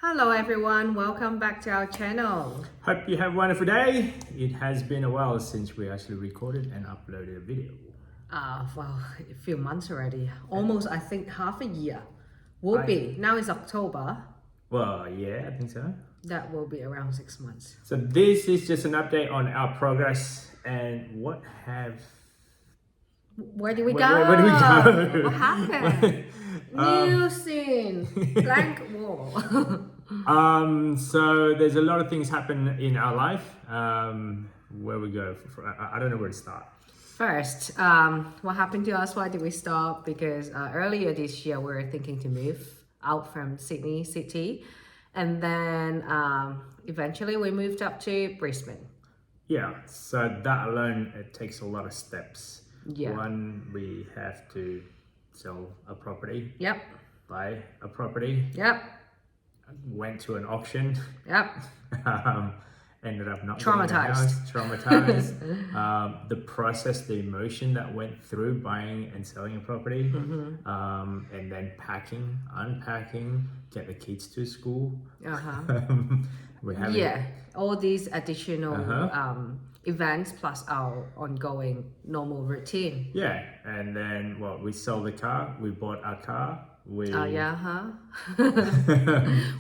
Hello everyone, welcome back to our channel. Hope you have a wonderful day. It has been a while since we actually recorded and uploaded a video. Well, a few months already. Almost, I think, half a year. Will be. Now it's October. Well, yeah, I think so. That will be around 6 months. So this is just an update on our progress and Where do we go? Where do we go? What happened? New scene. Blank wall. So there's a lot of things happen in our life. Where we go? I don't know where to start. First, what happened to us? Why did we stop? Because earlier this year we were thinking to move out from Sydney city, and then eventually we moved up to Brisbane. Yeah, so that alone, it takes a lot of steps. Yeah. One, we have to sell a property. Yep. Buy a property. Yep. Went to an auction. Yep. Ended up not Traumatized. Traumatized. The process, the emotion that went through buying and selling a property, and then packing, unpacking, get the kids to school. We're having all these additional events plus our ongoing normal routine. Yeah, and then we sold the car. We bought our car. We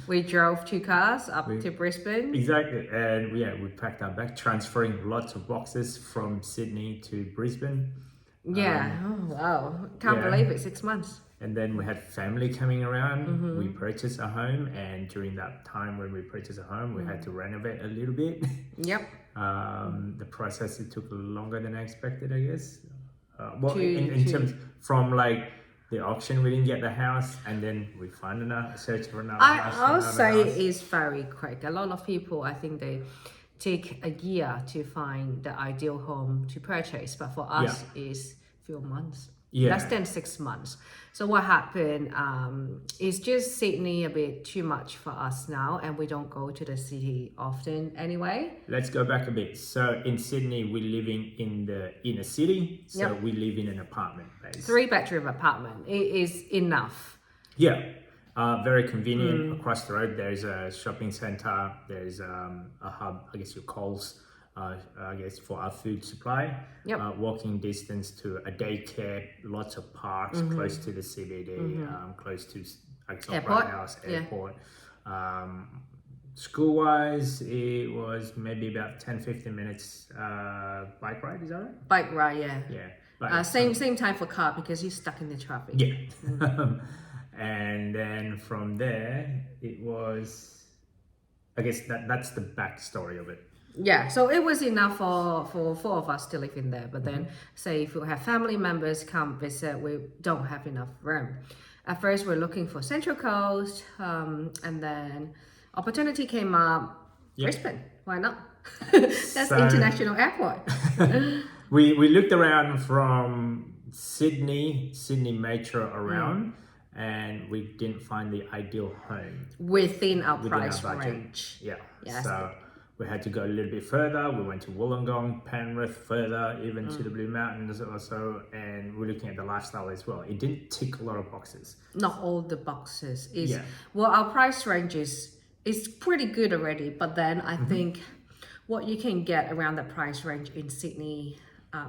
we drove 2 cars up to Brisbane. Exactly, and we packed our bag, transferring lots of boxes from Sydney to Brisbane. Wow, can't believe it, 6 months. And then we had family coming around. We purchased a home, and during that time when we purchased a home, we had to renovate a little bit. Yep. The process, it took longer than I expected, I guess. In terms from like the auction, we didn't get the house, and then we found search for another house. I'll say it's very quick. A lot of people, I think they take a year to find the ideal home to purchase, but for us, it's few months. Less than 6 months. So what happened is just Sydney a bit too much for us now, and we don't go to the city often anyway. Let's go back a bit. So in Sydney, we're living in the inner city. So we live in an apartment base. 3-bedroom apartment. It is enough. Yeah. Very convenient. Across the road, there's a shopping center. There's a hub, I guess your Coles, I guess for our food supply. Walking distance to a daycare, lots of parks close to the CBD, close to Airport. House, airport. School-wise, it was maybe about 10-15 minutes bike ride, is that right? Bike ride, yeah. Yeah. But, same time for car because you're stuck in the traffic. Yeah. And then from there, it was, I guess that's the backstory of it. Yeah, so it was enough for 4 of us to live in there. But then, say if we have family members come visit, we don't have enough room. At first, we're looking for Central Coast, and then opportunity came up, Brisbane. Why not? That's international airport. we looked around from Sydney Metro around, and we didn't find the ideal home within our price range. Yeah. Yes. So we had to go a little bit further. We went to Wollongong, Penrith, further, even to the Blue Mountains also, and we're looking at the lifestyle as well. It didn't tick a lot of boxes. Not all the boxes. Well, our price range is pretty good already, but then I think what you can get around the price range in Sydney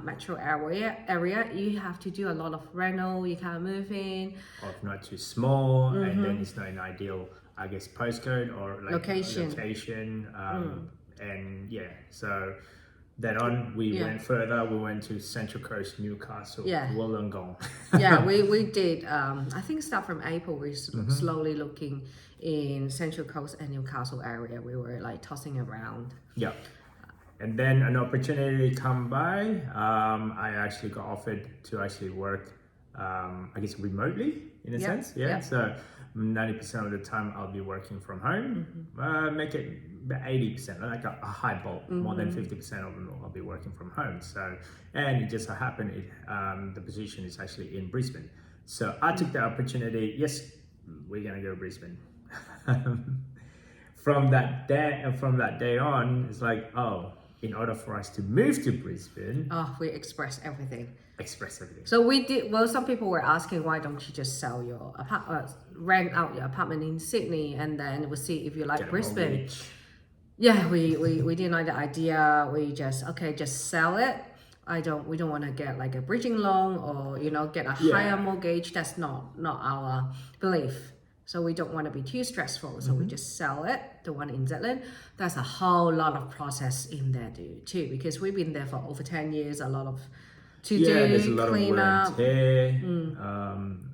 metro area, you have to do a lot of rental, you can't move in. Or if not too small, and then it's not an ideal, I guess, postcode or like location. And so then on we went further. We went to Central Coast, Newcastle, Wollongong. we did. I think start from April, we're slowly looking in Central Coast and Newcastle area. We were like tossing around. Yeah. And then an opportunity come by. I actually got offered to actually work, I guess, remotely in a sense. Yeah. So 90% of the time I'll be working from home. Make it about 80%, like a high bulk. More than 50% of them I'll be working from home. So, and it just so happened the position is actually in Brisbane. So I took the opportunity. Yes, we're gonna go to Brisbane. From that day on, it's like, in order for us to move to Brisbane, we express everything. So we did. Well, some people were asking, why don't you just sell your rent out your apartment in Sydney, and then we'll see if you like Brisbane. Yeah, we didn't like the idea. We just sell it. We don't want to get like a bridging loan or get a higher mortgage. That's not our belief. So we don't want to be too stressful. So we just sell it, the one in Zetland. There's a whole lot of process in there too, because we've been there for over 10 years. A lot of there's a lot of wear and tear.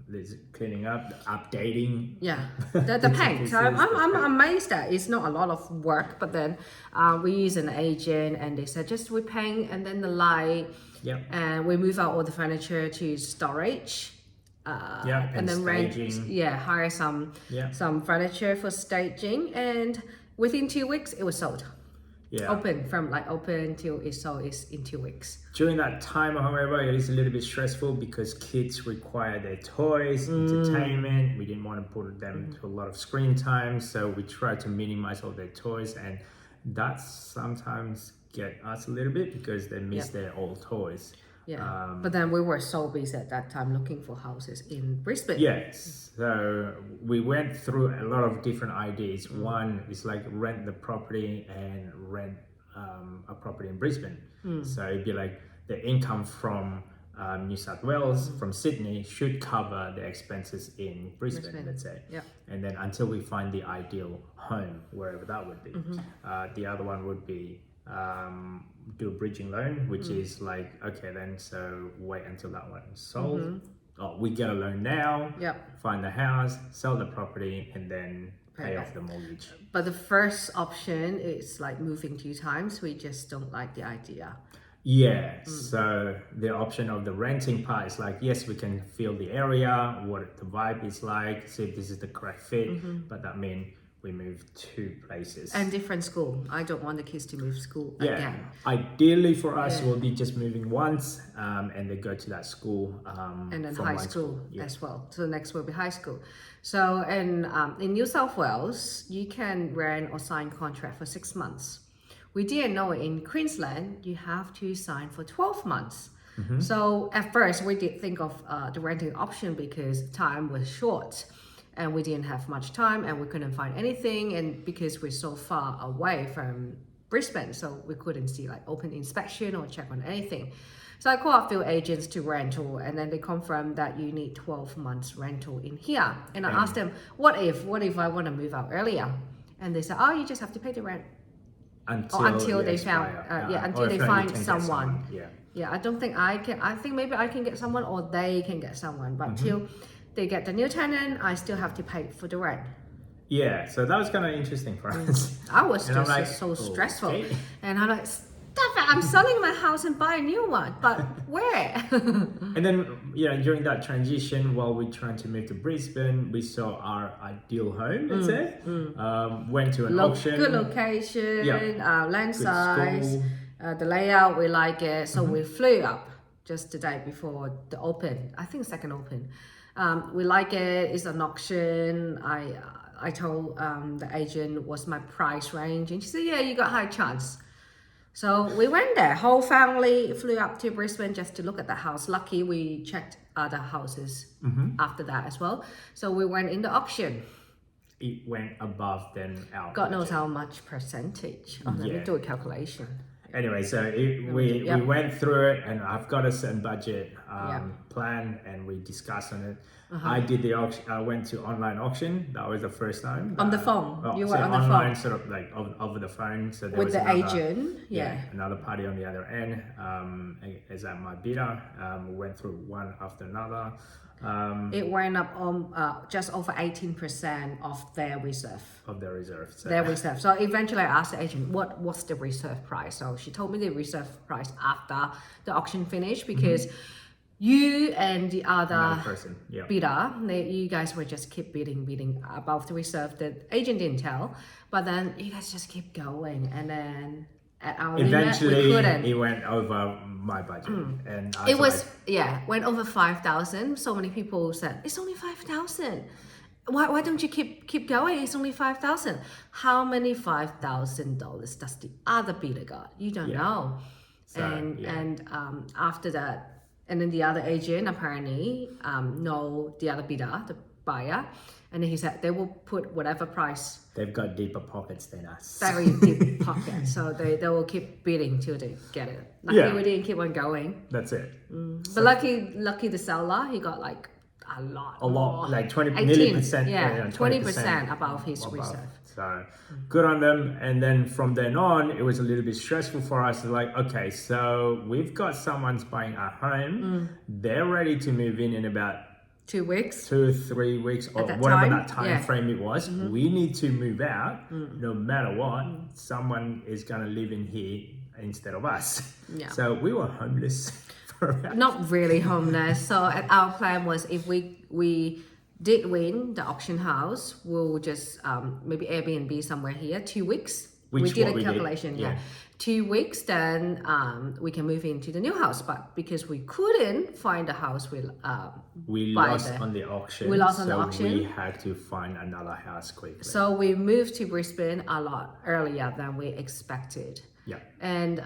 There's cleaning up, updating. Yeah, the paint. So I'm amazed that it's not a lot of work, but then we use an agent and they said just repaint and then the light. And we move out all the furniture to storage. And then hire some furniture for staging, and within 2 weeks it was sold. Open till it's sold is in 2 weeks. During that time, however, it is a little bit stressful because kids require their toys, entertainment. We didn't want to put them to a lot of screen time, so we try to minimize all their toys, and that sometimes get us a little bit because they miss their old toys. But then we were so busy at that time looking for houses in Brisbane. Yes, so we went through a lot of different ideas. One is like rent the property and rent a property in Brisbane. So it'd be like the income from New South Wales, from Sydney, should cover the expenses in Brisbane, let's say. And then until we find the ideal home, wherever that would be. The other one would be do a bridging loan, which is like, okay then, so wait until that one's sold. We get a loan now, find the house, sell the property, and then pay off the mortgage. But the first option is like moving 2 times. We just don't like the idea. So the option of the renting part is like, yes, we can feel the area, what the vibe is like, see if this is the correct fit, but that means we move 2 places. And different school. I don't want the kids to move school again. Ideally for us, we'll be just moving once and they go to that school. And then high school as well. So next will be high school. So in New South Wales, you can rent or sign contract for 6 months. We didn't know in Queensland, you have to sign for 12 months. So at first, we did think of the renting option because time was short. And we didn't have much time and we couldn't find anything, and because we're so far away from Brisbane, so we couldn't see like open inspection or check on anything. So I called a few agents to rental, and then they confirmed that you need 12 months rental in here. And I asked them, what if I want to move out earlier? And they said, you just have to pay the rent until they found until they find someone. I don't think I think maybe I can get someone or they can get someone, but till they get the new tenant, I still have to pay for the rent. So that was kind of interesting for us. I was just like, so stressful. And I'm like, stop it, I'm selling my house and buy a new one, but where? And then, during that transition, while we're trying to move to Brisbane, we saw our ideal home, let's say. Went to an auction. Good location, land size, the layout, we like it. So we flew up just the day before the open, I think second open. We like it. It's an auction. I told the agent what's my price range, and she said, yeah, you got high chance. So we went there. Whole family flew up to Brisbane just to look at the house. Lucky we checked other houses after that as well. So we went in the auction. It went above then our God knows how much percentage. Let me do a calculation. Anyway, so we went through it, and I've got a certain budget plan, and we discussed on it. I did the auction. I went to online auction. That was the first time. On the phone. You were on the online, phone. sort of like over the phone. So there with was the another, agent. another party on the other end. As at my bidder, we went through one after another. It went up on just over 18% of their reserve. So. Their reserve. So eventually I asked the agent, what's the reserve price? So she told me the reserve price after the auction finished, because you and the other person, bidder, you guys were just keep bidding above the reserve. The agent didn't tell, but then you guys just keep going, and then at our eventually limit, we couldn't. It went over my budget, and went over 5,000. So many people said it's only 5,000, why don't you keep going? It's only 5,000. How many $5,000 does the other bidder got? You don't know. So, and after that, and then the other agent apparently know the other bidder, the buyer, and he said they will put whatever price. They've got deeper pockets than us. Very deep pocket, so they will keep bidding till they get it. Lucky we didn't keep on going. That's it. But lucky the seller, he got like a lot more. Like 20, nearly percent. 20% above his reserve. So good on them. And then from then on, it was a little bit stressful for us. Like, okay, so we've got someone's buying our home. They're ready to move in about 2 weeks, 2-3 weeks, or whatever that time frame it was. We need to move out. No matter what, someone is going to live in here instead of us. So we were homeless. Not really homeless. So our plan was, if we did win the auction house, we'll just maybe Airbnb somewhere here 2 weeks. We did a calculation. 2 weeks, then we can move into the new house. But because we couldn't find the house, we lost on the auction. We lost on the auction. We had to find another house quickly. So we moved to Brisbane a lot earlier than we expected. And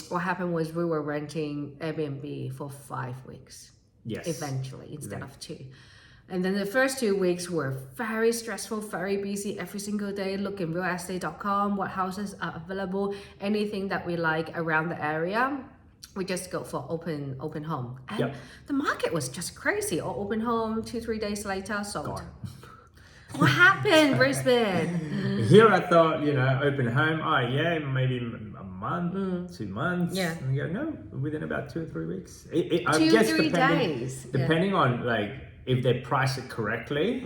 what happened was we were renting Airbnb for 5 weeks. Eventually, instead of 2. And then the first 2 weeks were very stressful, very busy every single day, looking realestate.com, what houses are available, anything that we like around the area. We just go for open home. And the market was just crazy. Or open home, 2-3 days later, sold. Gone. What happened, Brisbane? Here I thought, open home, maybe a month, 2 months. And you go, no, within about 2 or 3 weeks. I guess 2-3 days. Depending on if they price it correctly,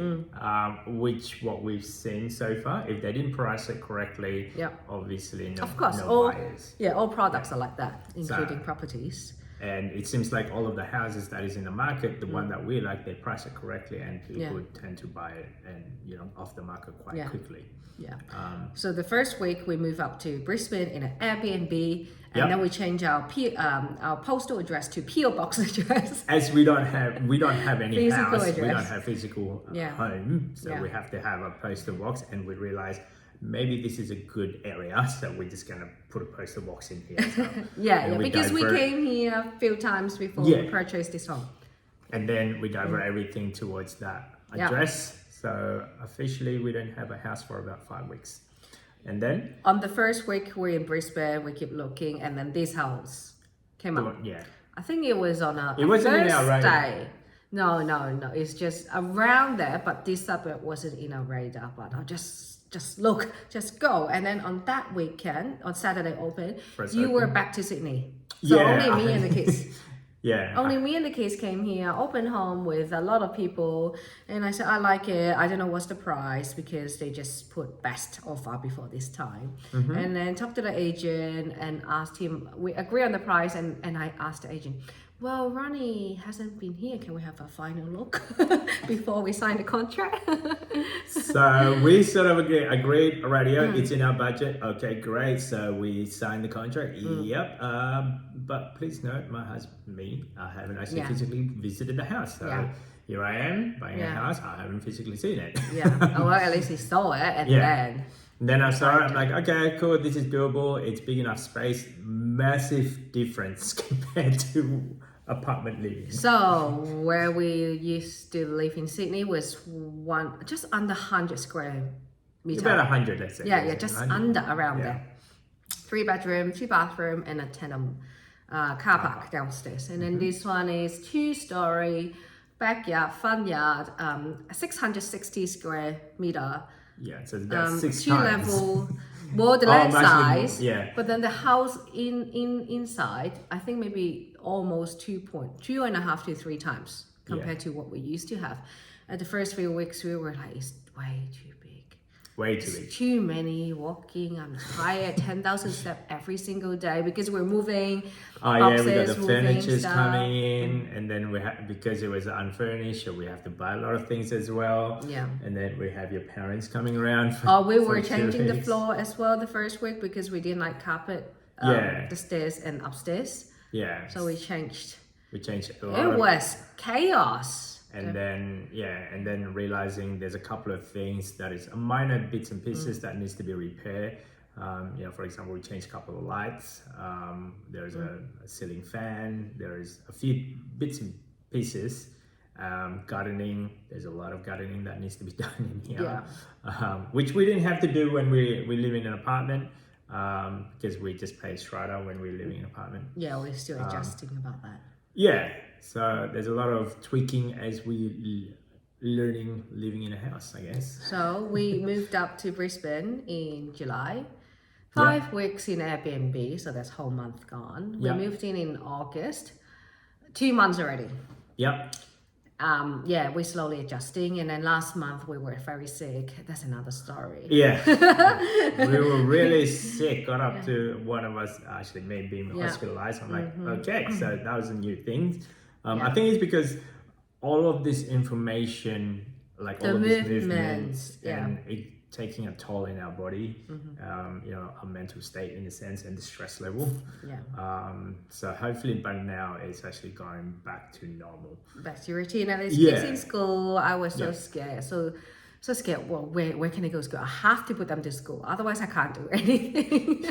which what we've seen so far, if they didn't price it correctly, obviously no buyers. All products are like that, including properties. And it seems like all of the houses that is in the market, the one that we like, they price it correctly, and people tend to buy it and off the market quite quickly. So the first week we moved up to Brisbane in an Airbnb, and then we change our postal address to PO box address. As we don't have any physical house, address. We don't have physical home, so we have to have a postal box, and we realized maybe this is a good area, so we're just gonna put a postal box in here. So. Because we came here a few times before we purchased this home. And then we divert everything towards that address. So officially we don't have a house for about 5 weeks. And then on the first week we're in Brisbane, we keep looking, and then this house came up. I think it was on a Thursday. No. It's just around there, but this suburb wasn't in our radar. But I'll just look, just go. And then on that weekend, on Saturday you were back to Sydney. So only me and the kids. Only me and the kids came here, open home with a lot of people. And I said, I like it. I don't know what's the price, because they just put best offer before this time. And then talked to the agent and asked him, we agree on the price. And I asked the agent, well, Ronnie hasn't been here. Can we have a final look before we sign the contract? So we sort of agreed, radio, it's in our budget. Okay, great. So we signed the contract. But please note, I haven't actually physically visited the house. So here I am buying a house. I haven't physically seen it. Well, at least he saw it, and then I saw it. I'm like, okay, cool. This is doable. It's big enough space. Massive difference compared to apartment living. So where we used to live in Sydney was just under 100 square meters. About 100, let's say. Just under around there. 3 bedroom, 2 bathroom, and a tenant car park downstairs. And then this one is 2-story, backyard, front yard, 660 square meter. So it's about 6 2 times. level, more the land size. But then the house inside, I think maybe almost 2.5 to 3 times compared to what we used to have. At the first few weeks, we were like, it's way too big. Too many walking. I'm tired. 10,000 steps every single day because we're moving. We got the furniture's coming in, and then we have, because it was unfurnished, so we have to buy a lot of things as well. And then we have your parents coming around. We were changing the floor as well the first week because we didn't like carpet. The stairs and upstairs. So we changed. It was chaos. And then and then realizing there's a couple of things that is minor bits and pieces that needs to be repaired. For example, we changed a couple of lights. There's a ceiling fan. There's a few bits and pieces. Gardening. There's a lot of gardening that needs to be done in here, which we didn't have to do when we live in an apartment. Because we just pay strata when we're living in an apartment. Yeah, we're still adjusting about that. Yeah, so there's a lot of tweaking as we learning living in a house, I guess. So we moved up to Brisbane in July. 5 weeks in Airbnb, so that's whole month gone. We moved in August. 2 months already. Yep. We're slowly adjusting, and then last month we were very sick. That's another story. Yeah. We were really sick. Got up to one of us, actually me, being hospitalized. I'm like, okay, so that was a new thing. I think it's because all of this information, like all of these movements and it taking a toll in our body, our mental state in a sense, and the stress level. So hopefully by now it's actually going back to normal. Back to routine. And there's kids in school. I was so scared. So scared. Well, where can I go to school? I have to put them to school. Otherwise I can't do anything.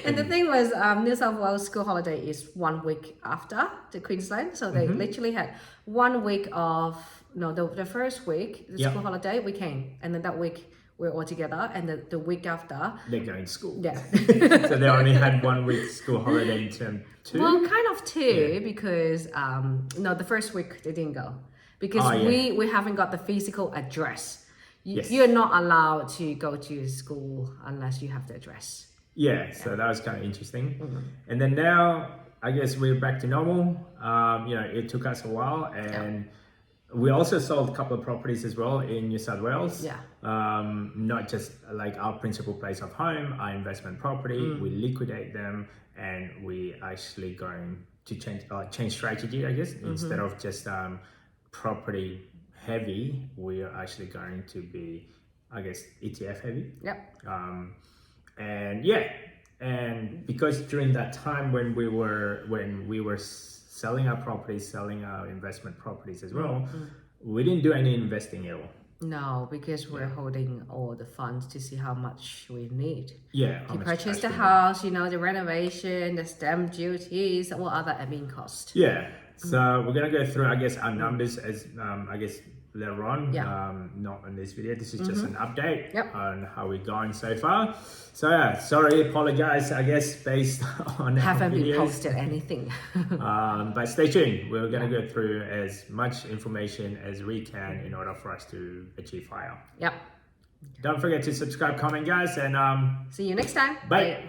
And the thing was, New South Wales school holiday is 1 week after the Queensland. So they literally had 1 week of, the first week, the school holiday, we came. And then that week we're all together. And the week after, they're going to school. Yeah. So they only had 1 week school holiday in term 2? Well, kind of 2 because, the first week they didn't go. Because we haven't got the physical address. You're not allowed to go to school unless you have the address. So that was kind of interesting. And then now, I guess we're back to normal. It took us a while, and we also sold a couple of properties as well in New South Wales. Not just like our principal place of home, our investment property. We liquidate them, and we actually going to change strategy, I guess. Instead of just property heavy, we are actually going to be, I guess, ETF heavy. And because during that time when we were selling our properties, selling our investment properties as well, we didn't do any investing at all. No, because we're holding all the funds to see how much we need. To purchase the house, the renovation, the stamp duties, or other admin costs. So we're gonna go through, I guess, our numbers as later on. Not on this video. This is just an update on how we're going so far. So sorry, apologize. I guess based on haven't been posted anything. But stay tuned. We're gonna go through as much information as we can in order for us to achieve fire. Don't forget to subscribe, comment, guys, and see you next time. Bye.